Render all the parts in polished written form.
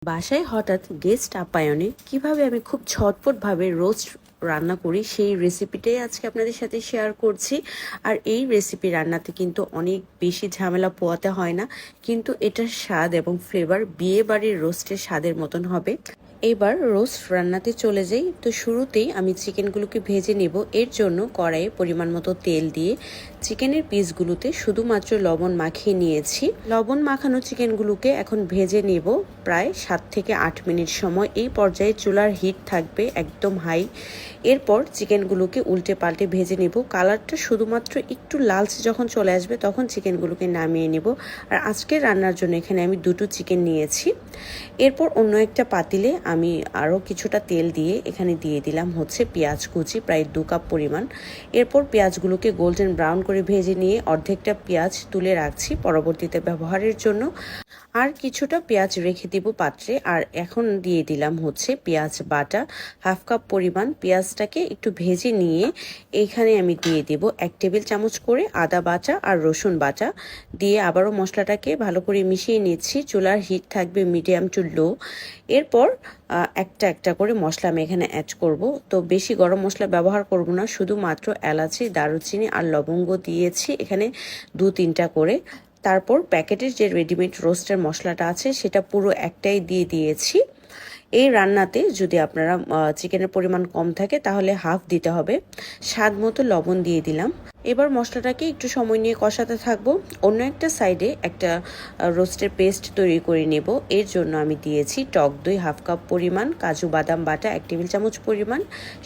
বাসায় হঠাৎ গেস্ট আপ্যায়নে কিভাবে আমি খুব ঝটপটভাবে রোস্ট রান্না করি সেই রেসিপিটাই আজকে আপনাদের সাথে শেয়ার করছি। আর এই রেসিপি রান্নাতে কিন্তু অনেক বেশি ঝামেলা পোয়াতে হয় না, কিন্তু এটার স্বাদ এবং ফ্লেভার বিয়ে বাড়ির রোস্টের স্বাদের মতন হবে। এবার রোস্ট রান্নাতে চলে যাই। তো শুরুতেই আমি চিকেনগুলোকে ভেজে নেব। এর জন্য কড়াইয়ে পরিমাণ মতো তেল দিয়ে চিকেনের পিসগুলোতে শুধুমাত্র লবণ মাখিয়ে নিয়েছি। লবণ মাখানো চিকেনগুলোকে এখন ভেজে নেব প্রায় 7 থেকে 8 মিনিট সময়। এই পর্যায়ে চুলার হিট থাকবে একদম হাই। এরপর চিকেনগুলোকে উল্টে পাল্টে ভেজে নেব। কালারটা শুধুমাত্র একটু লালচে যখন চলে আসবে তখন চিকেনগুলোকে নামিয়ে নেব। আর আজকের রান্নার জন্য এখানে আমি 2টো চিকেন নিয়েছি। এরপর অন্য একটা পাতিলে আমি আরও কিছুটা তেল দিয়ে এখানে দিয়ে দিলাম হচ্ছে পেঁয়াজ কুচি, প্রায় 2 কাপ পরিমাণ। এরপর পেঁয়াজগুলোকে গোল্ডেন ব্রাউন করে ভেজে নিয়ে অর্ধেকটা পেঁয়াজ তুলে রাখছি পরবর্তীতে ব্যবহারের জন্য। আর কিছুটা পেঁয়াজ রেখে দিব পাত্রে। আর এখন দিয়ে দিলাম হচ্ছে পেঁয়াজ বাটা 1/2 কাপ পরিমাণ। পেঁয়াজটাকে একটু ভেজে নিয়ে এইখানে আমি দিয়ে দিব 1 টেবিল চামচ করে আদা বাটা আর রসুন বাটা দিয়ে আবারও মশলাটাকে ভালো করে মিশিয়ে নিচ্ছি। চুলার হিট থাকবে মিডিয়াম টু লো। এরপর একটা একটা করে মশলা আমি এখানে অ্যাড করব। তো বেশি গরম মশলা ব্যবহার করব না, শুধুমাত্র এলাচি, দারুচিনি আর লবঙ্গ দিয়েছি এখানে 2-3টা করে। তারপর প্যাকেটের যে রেডিমেড রোস্টের মশলাটা আছে সেটা পুরো একটাই দিয়ে দিয়েছি। এই রান্নাতে যদি আপনারা চিকেনের পরিমাণ কম থাকে তাহলে হাফ দিতে হবে। স্বাদ মতো লবণ দিয়ে দিলাম। এবার মশলাটাকে একটু সময় নিয়ে কষাতে থাকবো। অন্য একটা সাইডে একটা রোস্টের পেস্ট তৈরি করে নেব। এর জন্য আমি দিয়েছি টক দই 1/2 কাপ পরিমাণ, কাজু বাদাম বাটা 1 টেবিল চামচ পরিমাণ,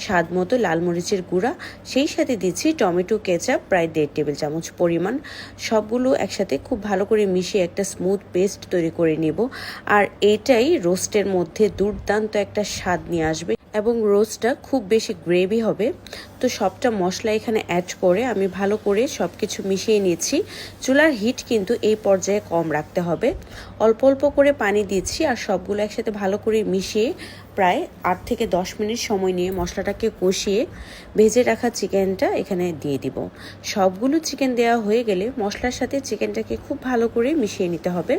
স্বাদ মতো লাল মরিচের গুঁড়া, সেই সাথে দিচ্ছি টমেটো কেচাপ প্রায় 1.5 টেবিল চামচ পরিমাণ। সবগুলো একসাথে খুব ভালো করে মিশিয়ে একটা স্মুথ পেস্ট তৈরি করে নেব। আর এটাই রোস্টের মধ্যে দুর্দান্ত একটা স্বাদ নিয়ে আসবে এবং রোস্টটা খুব বেশি গ্রেভি হবে। তো সবটা মশলা এখানে অ্যাড করে আমি ভালো করে সব কিছু মিশিয়ে নিচ্ছি। চুলার হিট কিন্তু এই পর্যায়ে কম রাখতে হবে। অল্প অল্প করে পানি দিচ্ছি আর সবগুলো একসাথে ভালো করে মিশিয়ে প্রায় 8 থেকে 10 মিনিট সময় নিয়ে মশলাটাকে কষিয়ে ভেজে রাখা চিকেনটা এখানে দিয়ে দিব। সবগুলো চিকেন দেওয়া হয়ে গেলে মশলার সাথে চিকেনটাকে খুব ভালো করে মিশিয়ে নিতে হবে।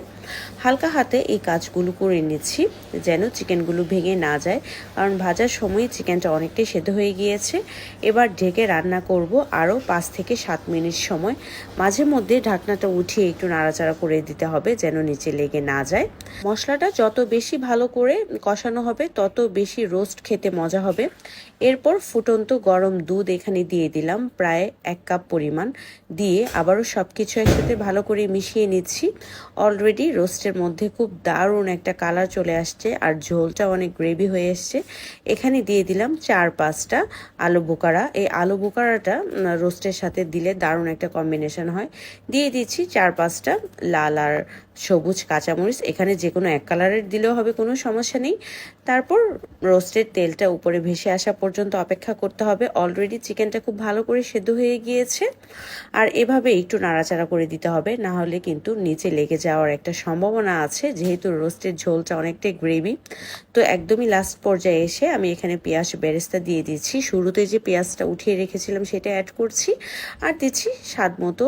হালকা হাতে এই কাজগুলো করে নিচ্ছি যেন চিকেনগুলো ভেঙে না যায়, কারণ ভাজার সময় চিকেনটা অনেকটাই সেদ্ধ হয়ে গিয়েছে। এবার ঢেকে রান্না করব আরও 5 থেকে 7 মিনিট সময়। মাঝে মধ্যে ঢাকনাটা উঠিয়ে একটু নাড়াচাড়া করে দিতে হবে যেন নিচে লেগে না যায়। মশলাটা যত বেশি ভালো করে কষানো হবে তত বেশি রোস্ট খেতে মজা হবে। এরপর ফুটন্ত গরম দুধ এখানে দিয়ে দিলাম প্রায় 1 কাপ পরিমাণ, দিয়ে আবারও সব কিছু একসাথে ভালো করে মিশিয়ে নিচ্ছি। অলরেডি রোস্টের মধ্যে খুব দারুণ একটা কালার চলে আসছে আর ঝোলটা অনেক গ্রেভি হয়ে এসছে। এখানে দিয়ে দিলাম 4-5টা আলু বোকারা। এই আলু বোকারাটা রোস্টের সাথে দিলে দারুণ একটা কম্বিনেশন হয়। দিয়ে দিচ্ছি 4-5টা লাল আর সবুজ কাঁচামরিচ, এখানে যে কোনো এক কালারের দিলেও হবে, কোনো সমস্যা নেই। তারপর রোস্টের তেলটা উপরে ভেসে আসা পর্যন্ত অপেক্ষা করতে হবে। অলরেডি চিকেনটা খুব ভালো করে সেদ্ধ হয়ে গিয়েছে আর এভাবে একটু নাড়াচাড়া করে দিতে হবে, না হলে কিন্তু নিচে লেগে যাওয়ার একটা সম্ভাবনা আছে যেহেতু রোস্টের ঝোলটা অনেকটাই গ্রেভি। তো একদমই লাস্ট পর্যায়ে এসে আমি এখানে পেঁয়াজ বেরেস্তা দিয়ে দিচ্ছি। শুরুতে যে পেঁয়াজটা উঠিয়ে রেখেছিলাম সেটা অ্যাড করছি আর দিচ্ছি স্বাদ মতো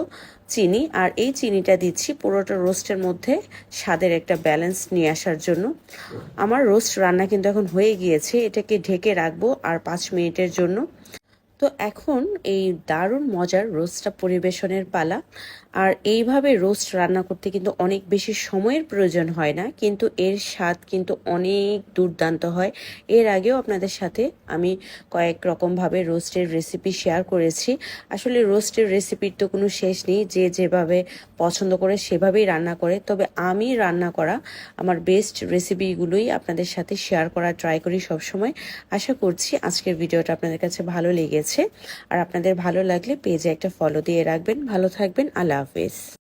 চিনি। আর এই চিনিটা দিচ্ছি পুরোটা রোস্টের মধ্যে স্বাদের একটা ব্যালেন্স নিয়ে আসার জন্য। আমার রোস্ট রান্না কিন্তু এখন হয়ে গিয়েছে। এটাকে ঢেকে রাখবো আর 5 মিনিটের জন্য। তো এখন এই দারুণ মজার রোস্টটা পরিবেশনের পালা। আর এইভাবে রোস্ট রান্না করতে কিন্তু অনেক বেশি সময়ের প্রয়োজন হয় না, কিন্তু এর স্বাদ কিন্তু অনেক দুর্দান্ত হয়। এর আগেও আপনাদের সাথে আমি কয়েক রকমভাবে রোস্টের রেসিপি শেয়ার করেছি। আসলে রোস্টের রেসিপির তো কোনো শেষ নেই, যে যেভাবে পছন্দ করে সেভাবেই রান্না করে। তবে আমি রান্না করা আমার বেস্ট রেসিপিগুলোই আপনাদের সাথে শেয়ার করার ট্রাই করি সবসময়। আশা করছি আজকের ভিডিওটা আপনাদের কাছে ভালো লেগেছে। আর আপনাদের ভালো লাগলে পেজে একটা ফলো দিয়ে রাখবেন। ভালো থাকবেন। আল্লাহ হাফেজ।